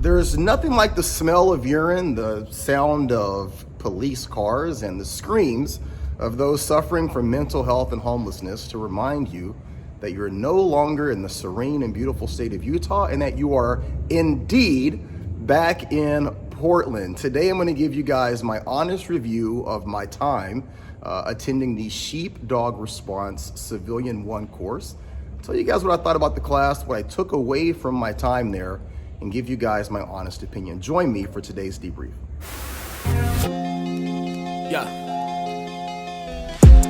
There's nothing like the smell of urine, the sound of police cars, and the screams of those suffering from mental health and homelessness to remind you that you're no longer in the serene and beautiful state of Utah and that you are indeed back in Portland. Today I'm going to give you guys my honest review of my time attending the Sheepdog Response Civilian 1 course. I'll tell you guys what I thought about the class, what I took away from my time there, and give you guys my honest opinion. Join me for today's debrief. Yeah.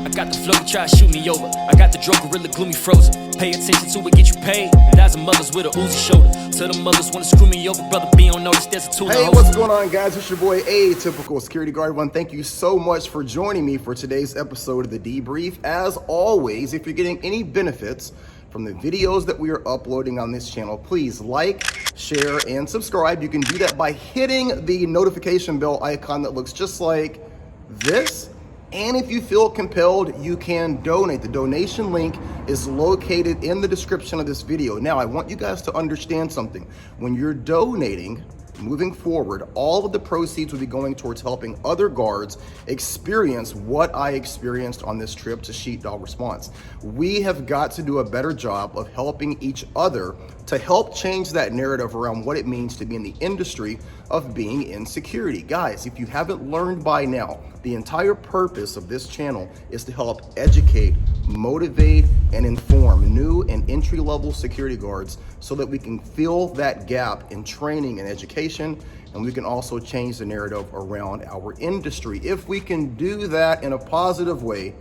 I got the flow to try to shoot me over. I got the drug gorilla gloomy frozen. Pay attention to it, get you paid. That's a mothers with a Uzi shoulder. Tell the mothers wanna screw me over, brother. Be on notice, there's a tool. Hey, what's going on, guys? It's your boy Atypical Security Guard One. Thank you so much for joining me for today's episode of the debrief. As always, if you're getting any benefits from the videos that we are uploading on this channel, please like, share, and subscribe. You can do that by hitting the notification bell icon that looks just like this. And if you feel compelled, you can donate. The donation link is located in the description of this video. Now, I want you guys to understand something. When you're donating, moving forward, all of the proceeds will be going towards helping other guards experience what I experienced on this trip to Sheepdog Response. We have got to do a better job of helping each other to help change that narrative around what it means to be in the industry of being in security. Guys, if you haven't learned by now, the entire purpose of this channel is to help educate, motivate, and inform new and entry-level security guards so that we can fill that gap in training and education, and we can also change the narrative around our industry. If we can do that in a positive way,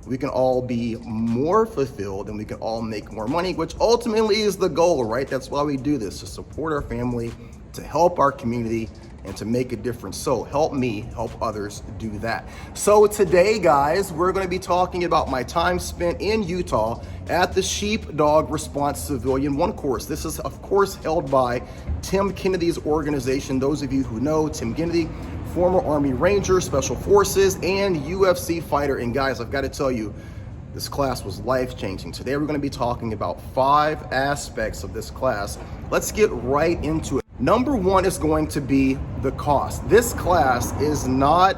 we can all be more fulfilled and we can all make more money, which ultimately is the goal, right? That's why we do this, to support our family, to help our community, and to make a difference. So help me help others do that. So today, guys, we're gonna be talking about my time spent in Utah at the Sheepdog Response Civilian 1 course. This is, of course, held by Tim Kennedy's organization. Those of you who know Tim Kennedy, former Army Ranger, Special Forces, and UFC fighter. And guys, I've got to tell you, this class was life-changing. Today we're going to be talking about 5 aspects of this class. Let's get right into it. Number 1 is going to be the cost. This class is not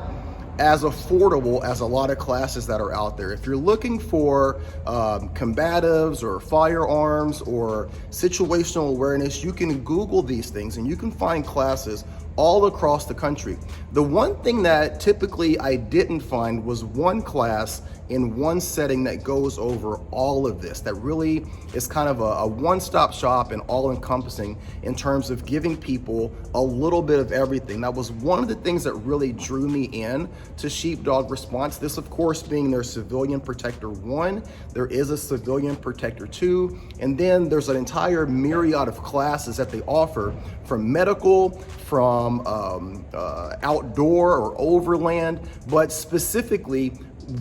as affordable as a lot of classes that are out there. If you're looking for combatives or firearms or situational awareness, you can Google these things and you can find classes all across the country. The one thing that typically I didn't find was one class in one setting that goes over all of this, that really is kind of a one-stop shop and all-encompassing in terms of giving people a little bit of everything. That was one of the things that really drew me in to Sheepdog Response. This, of course, being their Civilian Protector 1. There is a Civilian Protector 2, and then there's an entire myriad of classes that they offer, from medical, from outdoor or overland, but specifically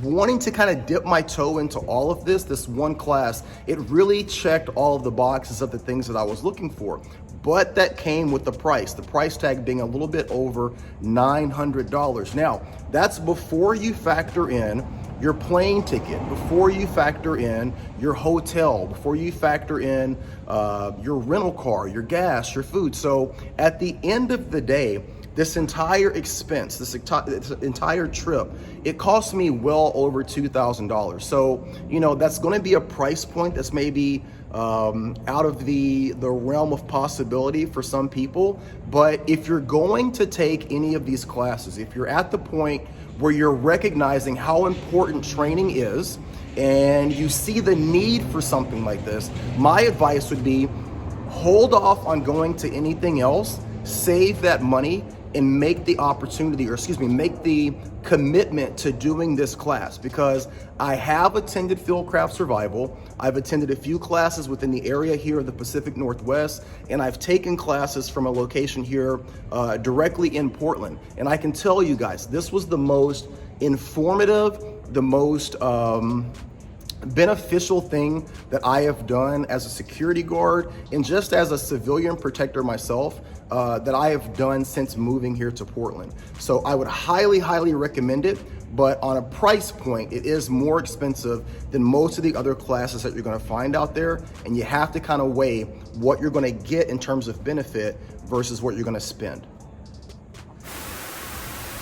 wanting to kind of dip my toe into all of this one class, it really checked all of the boxes of the things that I was looking for. But that came with the price tag being a little bit over $900. Now, that's before you factor in your plane ticket, before you factor in your hotel, before you factor in your rental car, your gas, your food. So at the end of the day, this entire expense, this entire trip, it cost me well over $2,000. So, you know, that's going to be a price point that's maybe out of the realm of possibility for some people. But if you're going to take any of these classes, if you're at the point where you're recognizing how important training is and you see the need for something like this, my advice would be hold off on going to anything else, save that money, and make the opportunity, or excuse me, make the commitment to doing this class, because I have attended Fieldcraft Survival. I've attended a few classes within the area here of the Pacific Northwest, and I've taken classes from a location here directly in Portland. And I can tell you guys, this was the most informative, the most beneficial thing that I have done as a security guard and just as a civilian protector myself that I have done since moving here to Portland. So I would highly recommend it, but on a price point, it is more expensive than most of the other classes that you're gonna find out there, and you have to kind of weigh what you're gonna get in terms of benefit versus what you're gonna spend.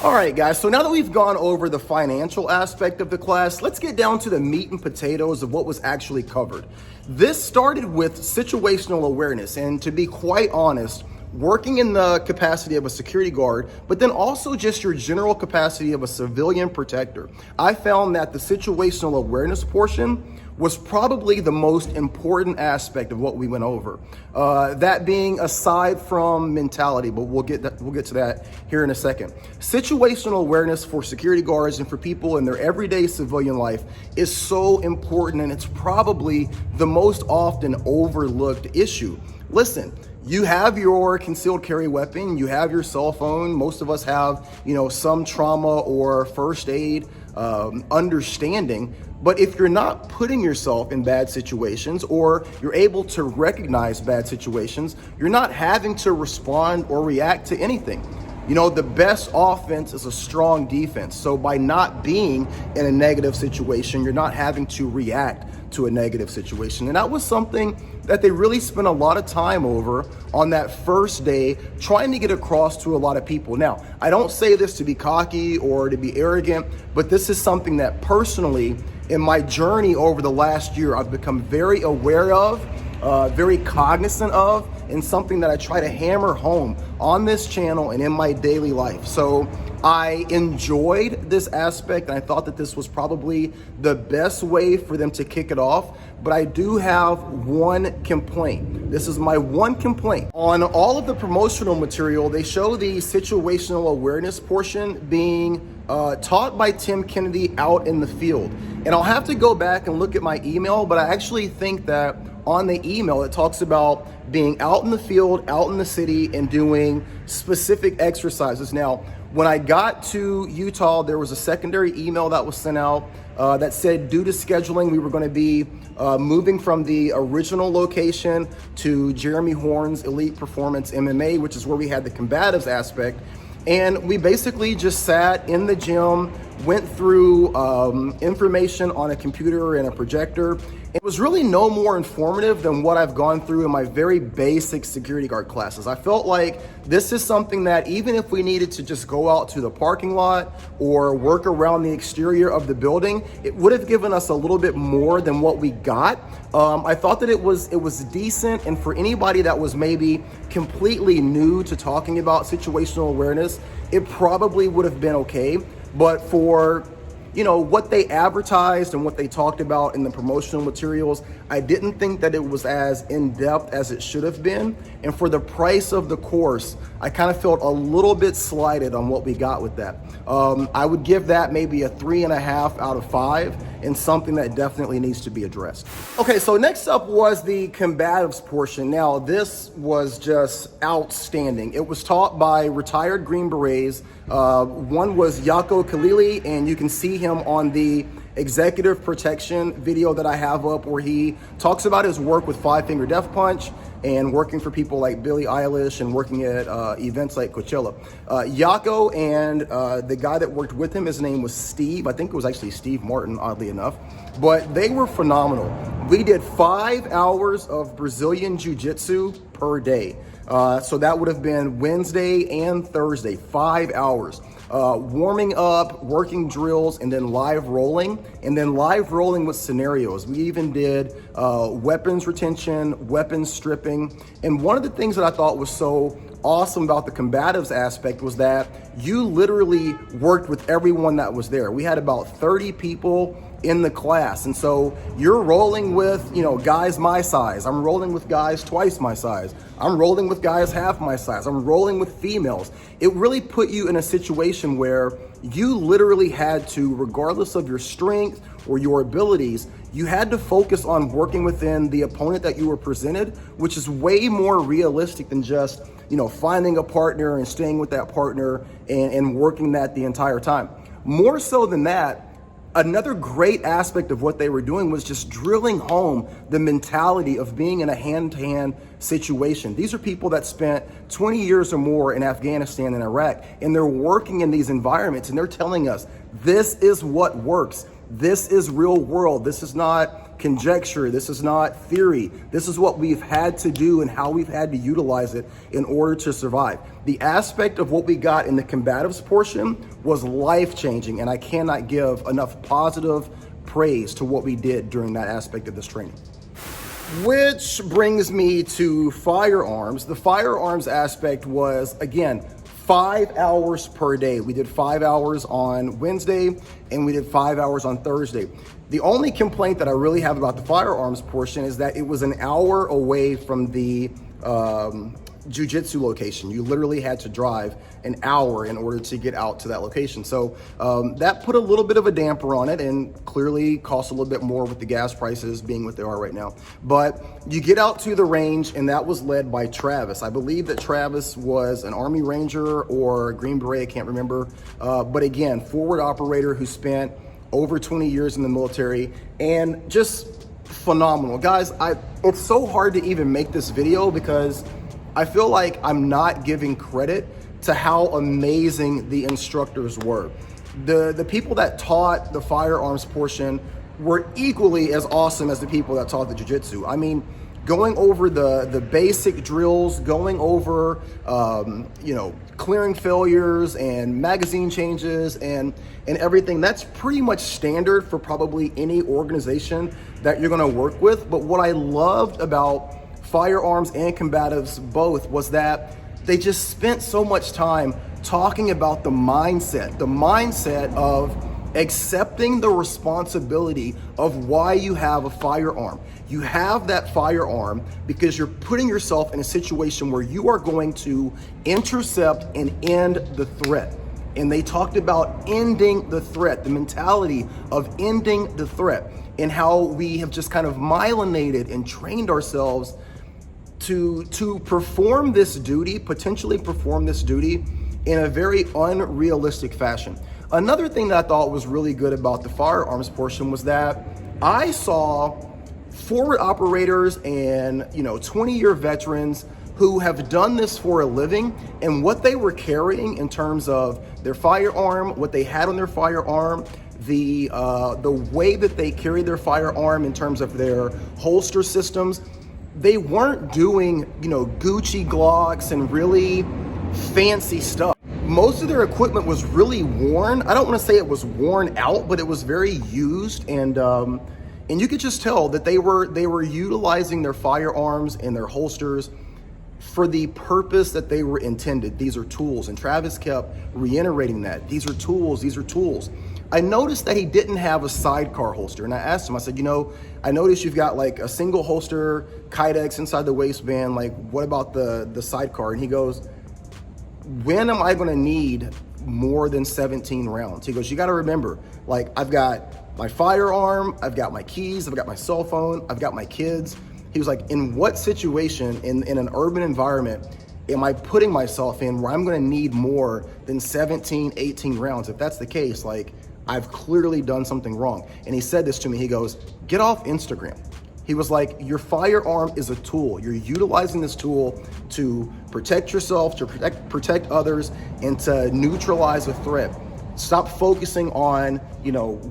All right, guys, so now that we've gone over the financial aspect of the class, let's get down to the meat and potatoes of what was actually covered. This started with situational awareness, and to be quite honest, working in the capacity of a security guard, but then also just your general capacity of a civilian protector, I found that the situational awareness portion was probably the most important aspect of what we went over. That being aside from mentality, but we'll get to that here in a second. Situational awareness for security guards and for people in their everyday civilian life is so important, and it's probably the most often overlooked issue. Listen, you have your concealed carry weapon, you have your cell phone. Most of us have, some trauma or first aid understanding. But if you're not putting yourself in bad situations, or you're able to recognize bad situations, you're not having to respond or react to anything. The best offense is a strong defense. So by not being in a negative situation, you're not having to react to a negative situation. And that was something that they really spent a lot of time over on that first day, trying to get across to a lot of people. Now, I don't say this to be cocky or to be arrogant, but this is something that personally, in my journey over the last year, I've become very aware of, very cognizant of, and something that I try to hammer home on this channel and in my daily life. So I enjoyed this aspect, and I thought that this was probably the best way for them to kick it off. But I do have one complaint. This is my one complaint. On all of the promotional material, they show the situational awareness portion being taught by Tim Kennedy out in the field. And I'll have to go back and look at my email, but I actually think that on the email, it talks about being out in the field, out in the city, and doing specific exercises. Now, when I got to Utah, there was a secondary email that was sent out that said, due to scheduling, we were going to be moving from the original location to Jeremy Horn's Elite Performance MMA, which is where we had the combatives aspect. And we basically just sat in the gym, went through information on a computer and a projector. It was really no more informative than what I've gone through in my very basic security guard classes. I felt like this is something that even if we needed to just go out to the parking lot or work around the exterior of the building, it would have given us a little bit more than what we got. I thought that it was decent, and for anybody that was maybe completely new to talking about situational awareness, it probably would have been okay. But for what they advertised and what they talked about in the promotional materials, I didn't think that it was as in-depth as it should have been. And for the price of the course, I kind of felt a little bit slighted on what we got with that. I would give that maybe a 3.5 out of 5, and something that definitely needs to be addressed. Okay, so next up was the combatives portion. Now, this was just outstanding. It was taught by retired Green Berets. One was Yako Khalili, and you can see him on the executive protection video that I have up, where he talks about his work with Five Finger Death Punch and working for people like Billie Eilish and working at events like Coachella. Yako and the guy that worked with him, his name was Steve. I think it was actually Steve Martin, oddly enough. But they were phenomenal. We did 5 hours of Brazilian Jiu-Jitsu per day. So that would have been Wednesday and Thursday, 5 hours. Warming up, working drills, and then live rolling with scenarios. We even did weapons retention, weapons stripping. And one of the things that I thought was so awesome about the combatives aspect was that you literally worked with everyone that was there. We had about 30 people in the class. And so you're rolling with, guys my size. I'm rolling with guys twice my size. I'm rolling with guys half my size. I'm rolling with females. It really put you in a situation where you literally had to, regardless of your strength or your abilities, you had to focus on working within the opponent that you were presented, which is way more realistic than just, finding a partner and staying with that partner and working that the entire time. More so than that, another great aspect of what they were doing was just drilling home the mentality of being in a hand-to-hand situation. These are people that spent 20 years or more in Afghanistan and Iraq, and they're working in these environments, and they're telling us, this is what works. This is real world. This is not conjecture. This is not theory. This is what we've had to do and how we've had to utilize it in order to survive. The aspect of what we got in the combatives portion was life-changing, and I cannot give enough positive praise to what we did during that aspect of this training. Which brings me to firearms. The firearms aspect was, again, 5 hours per day. We did 5 hours on Wednesday and we did 5 hours on Thursday. The only complaint that I really have about the firearms portion is that it was an hour away from the jiu-jitsu location. You literally had to drive an hour in order to get out to that location. So that put a little bit of a damper on it and clearly cost a little bit more with the gas prices being what they are right now. But you get out to the range, and that was led by Travis. I believe that Travis was an Army Ranger or a Green Beret, I can't remember. But again, forward operator who spent over 20 years in the military and just phenomenal. Guys, it's so hard to even make this video because I feel like I'm not giving credit to how amazing the instructors were. The people that taught the firearms portion were equally as awesome as the people that taught the jiu-jitsu. I mean, going over the basic drills, going over, clearing failures and magazine changes and everything, that's pretty much standard for probably any organization that you're gonna work with. But what I loved about firearms and combatives both was that they just spent so much time talking about the mindset of accepting the responsibility of why you have a firearm. You have that firearm because you're putting yourself in a situation where you are going to intercept and end the threat. And they talked about ending the threat, the mentality of ending the threat, and how we have just kind of myelinated and trained ourselves to perform this duty, potentially perform this duty in a very unrealistic fashion. Another thing that I thought was really good about the firearms portion was that I saw forward operators and 20-year veterans who have done this for a living, and what they were carrying in terms of their firearm, what they had on their firearm, the way that they carried their firearm in terms of their holster systems. They weren't doing, Gucci Glocks and really fancy stuff. Most of their equipment was really worn. I don't want to say it was worn out, but it was very used, and you could just tell that they were utilizing their firearms and their holsters for the purpose that they were intended. These are tools, and Travis kept reiterating that. These are tools, these are tools. I noticed that he didn't have a sidecar holster, and I asked him, I said, I noticed you've got like a single holster Kydex inside the waistband, like what about the sidecar? And he goes, when am I gonna need more than 17 rounds? He goes, you gotta remember, like I've got my firearm, I've got my keys, I've got my cell phone, I've got my kids. He was like, in what situation in an urban environment am I putting myself in where I'm gonna need more than 17, 18 rounds? If that's the case, like I've clearly done something wrong. And he said this to me, he goes, get off Instagram. He was like, your firearm is a tool. You're utilizing this tool to protect yourself, to protect others, and to neutralize a threat. Stop focusing on,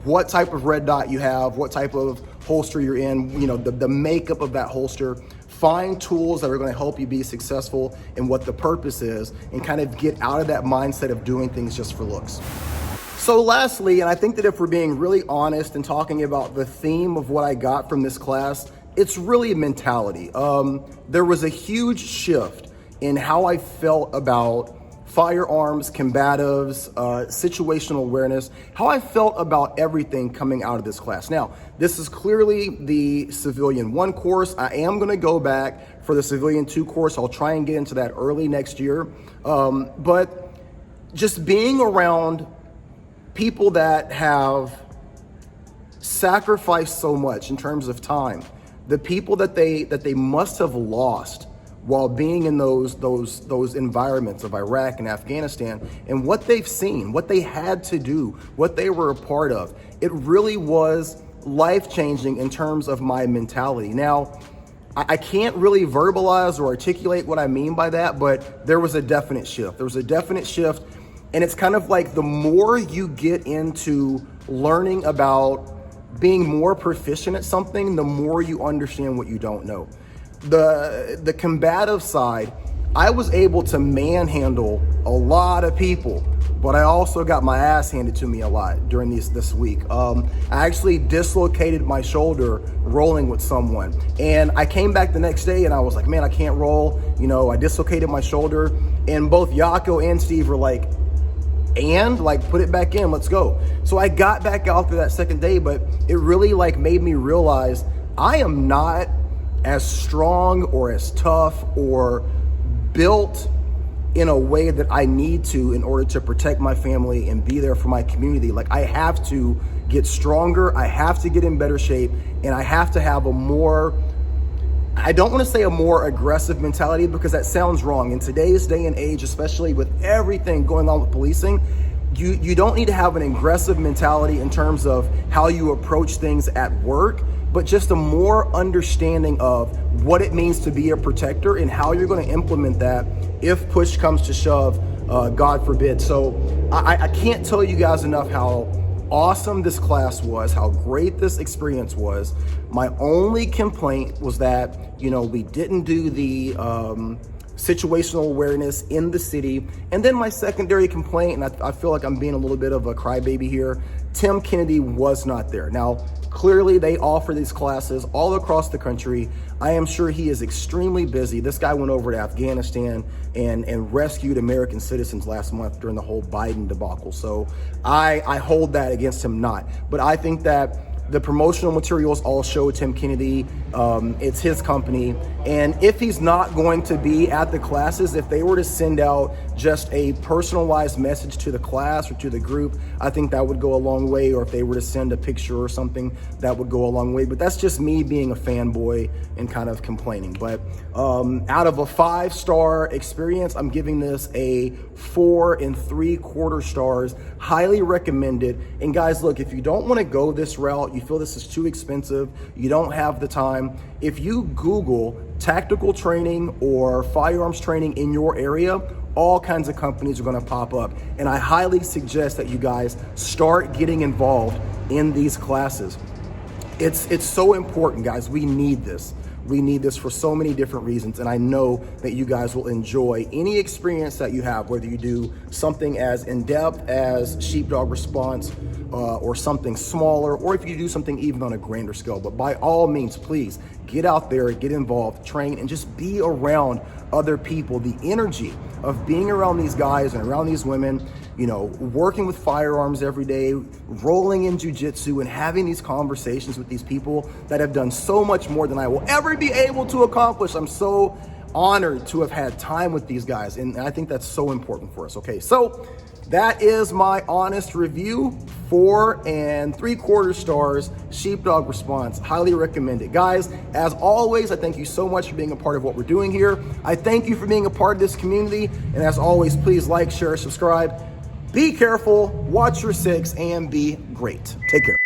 what type of red dot you have, what type of holster you're in, the makeup of that holster. Find tools that are gonna help you be successful in what the purpose is, and kind of get out of that mindset of doing things just for looks. So lastly, and I think that if we're being really honest and talking about the theme of what I got from this class, it's really mentality. There was a huge shift in how I felt about firearms, combatives, situational awareness, how I felt about everything coming out of this class. Now, this is clearly the Civilian 1 course. I am gonna go back for the Civilian 2 course. I'll try and get into that early next year. But just being around people that have sacrificed so much in terms of time, the people that they must have lost while being in those environments of Iraq and Afghanistan, and what they've seen, what they had to do, what they were a part of, it really was life-changing in terms of my mentality. Now, I can't really verbalize or articulate what I mean by that, but there was a definite shift. There was a definite shift. And it's kind of like the more you get into learning about being more proficient at something, the more you understand what you don't know. The combative side, I was able to manhandle a lot of people, but I also got my ass handed to me a lot during this week. I actually dislocated my shoulder rolling with someone, and I came back the next day and I was like, man, I can't roll. You know, I dislocated my shoulder, and both Yako and Steve were like, and like, put it back in, let's go. So I got back out there that second day, but it really like made me realize I am not as strong or as tough or built in a way that I need to in order to protect my family and be there for my community. Like, I have to get stronger, I have to get in better shape, and I have to have a more, I don't want to say a more aggressive mentality, because that sounds wrong. In today's day and age, especially with everything going on with policing, you don't need to have an aggressive mentality in terms of how you approach things at work, but just a more understanding of what it means to be a protector and how you're going to implement that if push comes to shove, God forbid. So I can't tell you guys enough how awesome this class was, how great this experience was. My only complaint was that, you know, we didn't do the situational awareness in the city. And then my secondary complaint, and I feel like I'm being a little bit of a crybaby here, Tim Kennedy was not there. Now, clearly they offer these classes all across the country. I am sure he is extremely busy. This guy went over to Afghanistan and rescued American citizens last month during the whole Biden debacle. So I hold that against him not. But I think that the promotional materials all show Tim Kennedy. It's his company. And if he's not going to be at the classes, if they were to send out just a personalized message to the class or to the group, I think that would go a long way. Or if they were to send a picture or something, that would go a long way. But that's just me being a fanboy and kind of complaining. But out of a 5-star experience, I'm giving this a 4 3/4 stars. Highly recommended. And guys, look, if you don't want to go this route, you feel this is too expensive, you don't have the time, if you Google tactical training or firearms training in your area, all kinds of companies are going to pop up. And I highly suggest that you guys start getting involved in these classes. It's so important, guys. We need this. We need this for so many different reasons, and I know that you guys will enjoy any experience that you have, whether you do something as in-depth as Sheepdog response or something smaller, or if you do something even on a grander scale. But by all means, please get out there, get involved, train, and just be around other people. The energy of being around these guys and around these women, you know, working with firearms every day, rolling in jiu-jitsu, and having these conversations with these people that have done so much more than I will ever be able to accomplish. I'm so honored to have had time with these guys, and I think that's so important for us. Okay, so that is my honest review. 4 3/4 stars, Sheepdog response. Highly recommend it. Guys, as always, I thank you so much for being a part of what we're doing here. I thank you for being a part of this community. And as always, please like, share, subscribe. Be careful, watch your 6, and be great. Take care.